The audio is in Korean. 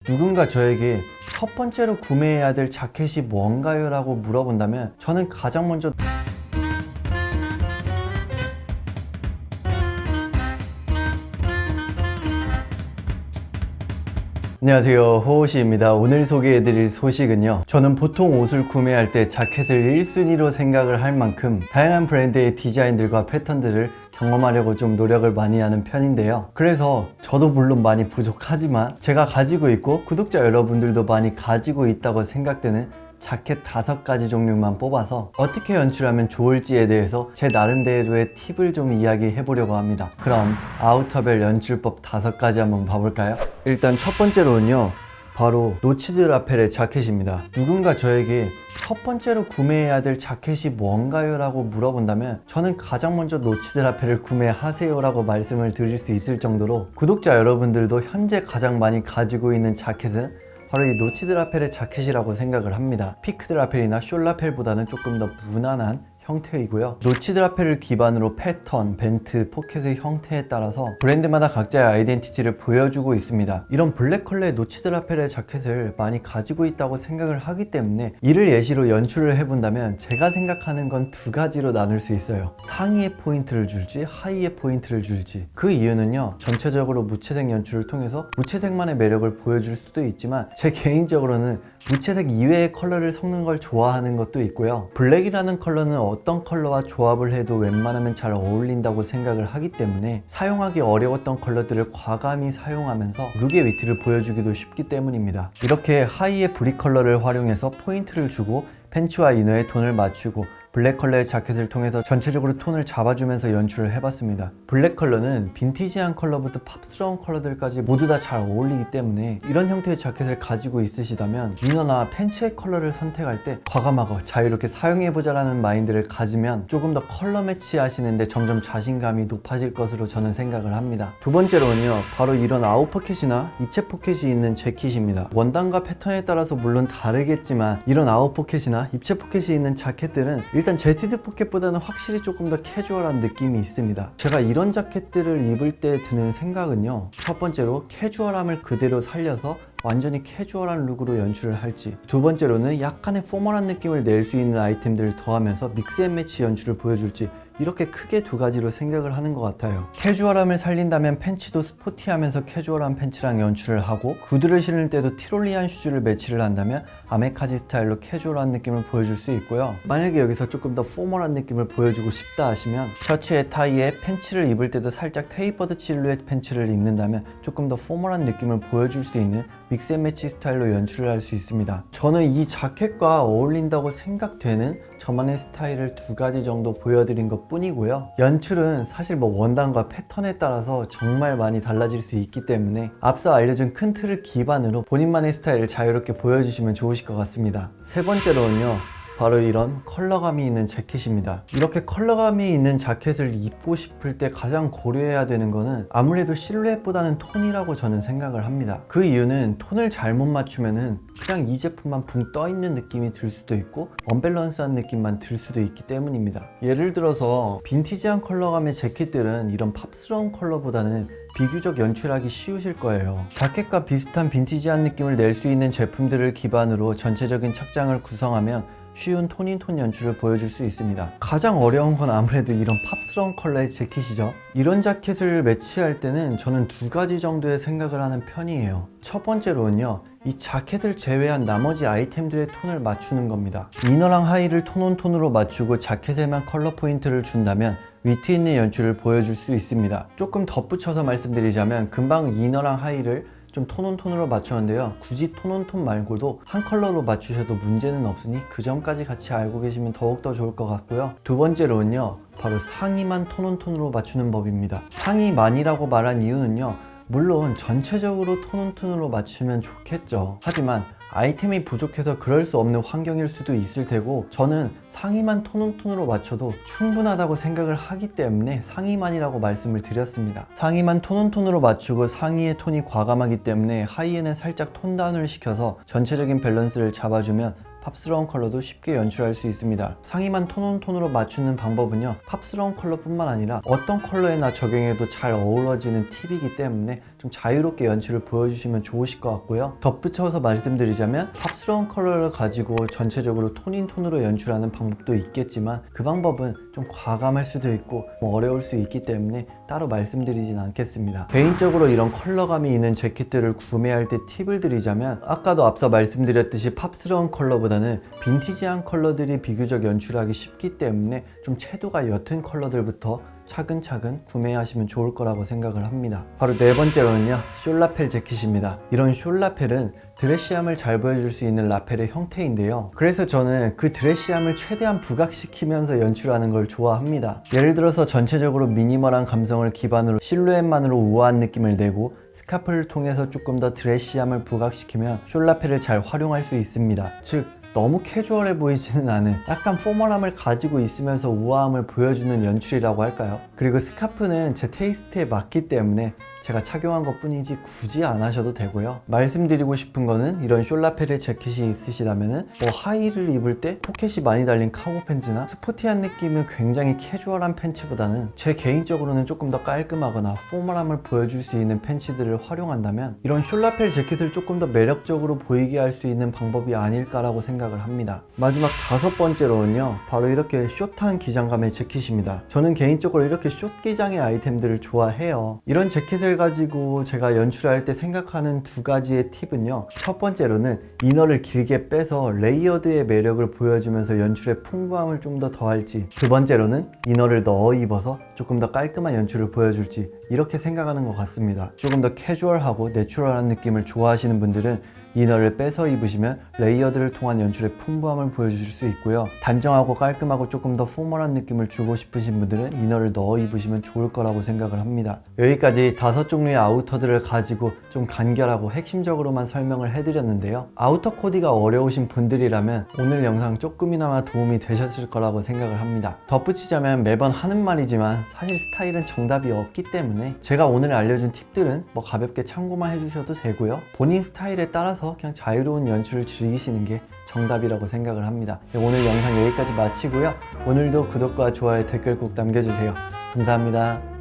누군가 저에게 첫 번째로 구매해야 될 자켓이 뭔가요? 라고 물어본다면 저는 가장 먼저 안녕하세요, 호호시입니다. 오늘 소개해드릴 소식은요, 저는 보통 옷을 구매할 때 자켓을 1순위로 생각을 할 만큼 다양한 브랜드의 디자인들과 패턴들을 경험하려고 좀 노력을 많이 하는 편인데요. 그래서 저도 물론 많이 부족하지만 제가 가지고 있고 구독자 여러분들도 많이 가지고 있다고 생각되는 자켓 5가지 종류만 뽑아서 어떻게 연출하면 좋을지에 대해서 제 나름대로의 팁을 좀 이야기해 보려고 합니다. 그럼 아우터별 연출법 5가지 한번 봐볼까요? 일단 첫 번째로는요, 바로 노치드 라펠의 자켓입니다. 누군가 저에게 첫 번째로 구매해야 될 자켓이 뭔가요? 라고 물어본다면 저는 가장 먼저 노치드 라펠을 구매하세요 라고 말씀을 드릴 수 있을 정도로 구독자 여러분들도 현재 가장 많이 가지고 있는 자켓은 바로 이 노치드 라펠의 자켓이라고 생각을 합니다. 피크드 라펠이나 숄 라펠보다는 조금 더 무난한 형태이고요. 노치드 라펠을 기반으로 패턴, 벤트, 포켓의 형태에 따라서 브랜드마다 각자의 아이덴티티를 보여주고 있습니다. 이런 블랙 컬러의 노치드 라펠의 자켓을 많이 가지고 있다고 생각을 하기 때문에 이를 예시로 연출을 해본다면 제가 생각하는 건 2가지로 나눌 수 있어요. 상의에 포인트를 줄지 하의에 포인트를 줄지. 그 이유는요, 전체적으로 무채색 연출을 통해서 무채색만의 매력을 보여줄 수도 있지만 제 개인적으로는 무채색 이외의 컬러를 섞는 걸 좋아하는 것도 있고요. 블랙이라는 컬러는 어떤 컬러와 조합을 해도 웬만하면 잘 어울린다고 생각을 하기 때문에 사용하기 어려웠던 컬러들을 과감히 사용하면서 룩의 위트를 보여주기도 쉽기 때문입니다. 이렇게 하이의 브릭 컬러를 활용해서 포인트를 주고 팬츠와 이너의 톤을 맞추고 블랙 컬러의 자켓을 통해서 전체적으로 톤을 잡아주면서 연출을 해봤습니다. 블랙 컬러는 빈티지한 컬러부터 팝스러운 컬러들까지 모두 다 잘 어울리기 때문에 이런 형태의 자켓을 가지고 있으시다면 이너나 팬츠의 컬러를 선택할 때 과감하고 자유롭게 사용해보자 라는 마인드를 가지면 조금 더 컬러 매치 하시는데 점점 자신감이 높아질 것으로 저는 생각을 합니다. 두 번째로는요, 바로 이런 아웃 포켓이나 입체 포켓이 있는 재킷입니다. 원단과 패턴에 따라서 물론 다르겠지만 이런 아웃 포켓이나 입체 포켓이 있는 자켓들은 일단 제티드 포켓보다는 확실히 조금 더 캐주얼한 느낌이 있습니다. 제가 이런 자켓들을 입을 때 드는 생각은요, 첫 번째로 캐주얼함을 그대로 살려서 완전히 캐주얼한 룩으로 연출을 할지, 두 번째로는 약간의 포멀한 느낌을 낼 수 있는 아이템들을 더하면서 믹스앤매치 연출을 보여줄지, 이렇게 크게 2가지로 생각을 하는 것 같아요. 캐주얼함을 살린다면 팬츠도 스포티하면서 캐주얼한 팬츠랑 연출을 하고, 구두를 신을 때도 티롤리안 슈즈를 매치를 한다면 아메카지 스타일로 캐주얼한 느낌을 보여줄 수 있고요. 만약에 여기서 조금 더 포멀한 느낌을 보여주고 싶다 하시면 셔츠에 타이에 팬츠를 입을 때도 살짝 테이퍼드 실루엣 팬츠를 입는다면 조금 더 포멀한 느낌을 보여줄 수 있는 믹스앤매치 스타일로 연출을 할 수 있습니다. 저는 이 자켓과 어울린다고 생각되는 저만의 스타일을 2가지 정도 보여드린 것 뿐이고요. 연출은 사실 원단과 패턴에 따라서 정말 많이 달라질 수 있기 때문에 앞서 알려준 큰 틀을 기반으로 본인만의 스타일을 자유롭게 보여주시면 좋으실 것 같습니다. 세 번째로는요, 바로 이런 컬러감이 있는 재킷입니다. 이렇게 컬러감이 있는 자켓을 입고 싶을 때 가장 고려해야 되는 거는 아무래도 실루엣보다는 톤이라고 저는 생각을 합니다. 그 이유는 톤을 잘못 맞추면은 그냥 이 제품만 붕 떠있는 느낌이 들 수도 있고 언밸런스한 느낌만 들 수도 있기 때문입니다. 예를 들어서 빈티지한 컬러감의 재킷들은 이런 팝스러운 컬러보다는 비교적 연출하기 쉬우실 거예요. 자켓과 비슷한 빈티지한 느낌을 낼 수 있는 제품들을 기반으로 전체적인 착장을 구성하면 쉬운 톤인 톤 연출을 보여줄 수 있습니다. 가장 어려운 건 아무래도 이런 팝스러운 컬러의 재킷이죠. 이런 자켓을 매치할 때는 저는 2가지 정도의 생각을 하는 편이에요. 첫 번째로는요, 이 자켓을 제외한 나머지 아이템들의 톤을 맞추는 겁니다. 이너랑 하의를 톤온톤으로 맞추고 자켓에만 컬러 포인트를 준다면 위트 있는 연출을 보여줄 수 있습니다. 조금 덧붙여서 말씀드리자면 금방 이너랑 하의를 좀 톤온톤으로 맞췄는데요, 굳이 톤온톤 말고도 한 컬러로 맞추셔도 문제는 없으니 그 점까지 같이 알고 계시면 더욱더 좋을 것 같고요. 두 번째로는요, 바로 상의만 톤온톤으로 맞추는 법입니다. 상의만이라고 말한 이유는요, 물론 전체적으로 톤온톤으로 맞추면 좋겠죠. 하지만 아이템이 부족해서 그럴 수 없는 환경일 수도 있을 테고, 저는 상의만 톤온톤으로 맞춰도 충분하다고 생각을 하기 때문에 상의만이라고 말씀을 드렸습니다. 상의만 톤온톤으로 맞추고 상의의 톤이 과감하기 때문에 하의에는 살짝 톤 다운을 시켜서 전체적인 밸런스를 잡아주면 팝스러운 컬러도 쉽게 연출할 수 있습니다. 상의만 톤온톤으로 맞추는 방법은요, 팝스러운 컬러뿐만 아니라 어떤 컬러에나 적용해도 잘 어우러지는 팁이기 때문에 좀 자유롭게 연출을 보여주시면 좋으실 것 같고요. 덧붙여서 말씀드리자면 팝스러운 컬러를 가지고 전체적으로 톤인 톤으로 연출하는 방법도 있겠지만 그 방법은 좀 과감할 수도 있고 어려울 수 있기 때문에 따로 말씀드리진 않겠습니다. 개인적으로 이런 컬러감이 있는 재킷들을 구매할 때 팁을 드리자면 아까도 앞서 말씀드렸듯이 팝스러운 컬러보다는 빈티지한 컬러들이 비교적 연출하기 쉽기 때문에 좀 채도가 옅은 컬러들부터 차근차근 구매하시면 좋을 거라고 생각을 합니다. 바로 네 번째로는요, 숄라펠 재킷입니다. 이런 숄라펠은 드레시함을 잘 보여줄 수 있는 라펠의 형태인데요. 그래서 저는 그 드레시함을 최대한 부각시키면서 연출하는 걸 좋아합니다. 예를 들어서 전체적으로 미니멀한 감성을 기반으로 실루엣만으로 우아한 느낌을 내고 스카프를 통해서 조금 더 드레시함을 부각시키면 숄라펠을 잘 활용할 수 있습니다. 즉 너무 캐주얼해 보이지는 않은 약간 포멀함을 가지고 있으면서 우아함을 보여주는 연출이라고 할까요? 그리고 스카프는 제 테이스트에 맞기 때문에 제가 착용한 것 뿐이지 굳이 안 하셔도 되고요. 말씀드리고 싶은 거는 이런 숄라펠의 재킷이 있으시다면 하이를 입을 때 포켓이 많이 달린 카고 팬츠나 스포티한 느낌의 굉장히 캐주얼한 팬츠보다는 제 개인적으로는 조금 더 깔끔하거나 포멀함을 보여줄 수 있는 팬츠들을 활용한다면 이런 숄라펠 재킷을 조금 더 매력적으로 보이게 할 수 있는 방법이 아닐까라고 생각을 합니다. 마지막 다섯 번째로는요, 바로 이렇게 숏한 기장감의 재킷입니다. 저는 개인적으로 이렇게 숏 기장의 아이템들을 좋아해요. 이런 재킷을 가지고 제가 연출할 때 생각하는 두 가지의 팁은요, 첫 번째로는 이너를 길게 빼서 레이어드의 매력을 보여주면서 연출의 풍부함을 좀 더 더할지, 두 번째로는 이너를 넣어 입어서 조금 더 깔끔한 연출을 보여줄지 이렇게 생각하는 것 같습니다. 조금 더 캐주얼하고 내추럴한 느낌을 좋아하시는 분들은 이너를 빼서 입으시면 레이어드를 통한 연출의 풍부함을 보여주실 수 있고요. 단정하고 깔끔하고 조금 더 포멀한 느낌을 주고 싶으신 분들은 이너를 넣어 입으시면 좋을 거라고 생각을 합니다. 여기까지 5종류의 아우터들을 가지고 좀 간결하고 핵심적으로만 설명을 해드렸는데요. 아우터 코디가 어려우신 분들이라면 오늘 영상 조금이나마 도움이 되셨을 거라고 생각을 합니다. 덧붙이자면 매번 하는 말이지만 사실 스타일은 정답이 없기 때문에 제가 오늘 알려준 팁들은 가볍게 참고만 해주셔도 되고요. 본인 스타일에 따라서 그냥 자유로운 연출을 즐기시는 게 정답이라고 생각을 합니다. 오늘 영상 여기까지 마치고요. 오늘도 구독과 좋아요, 댓글 꼭 남겨주세요. 감사합니다.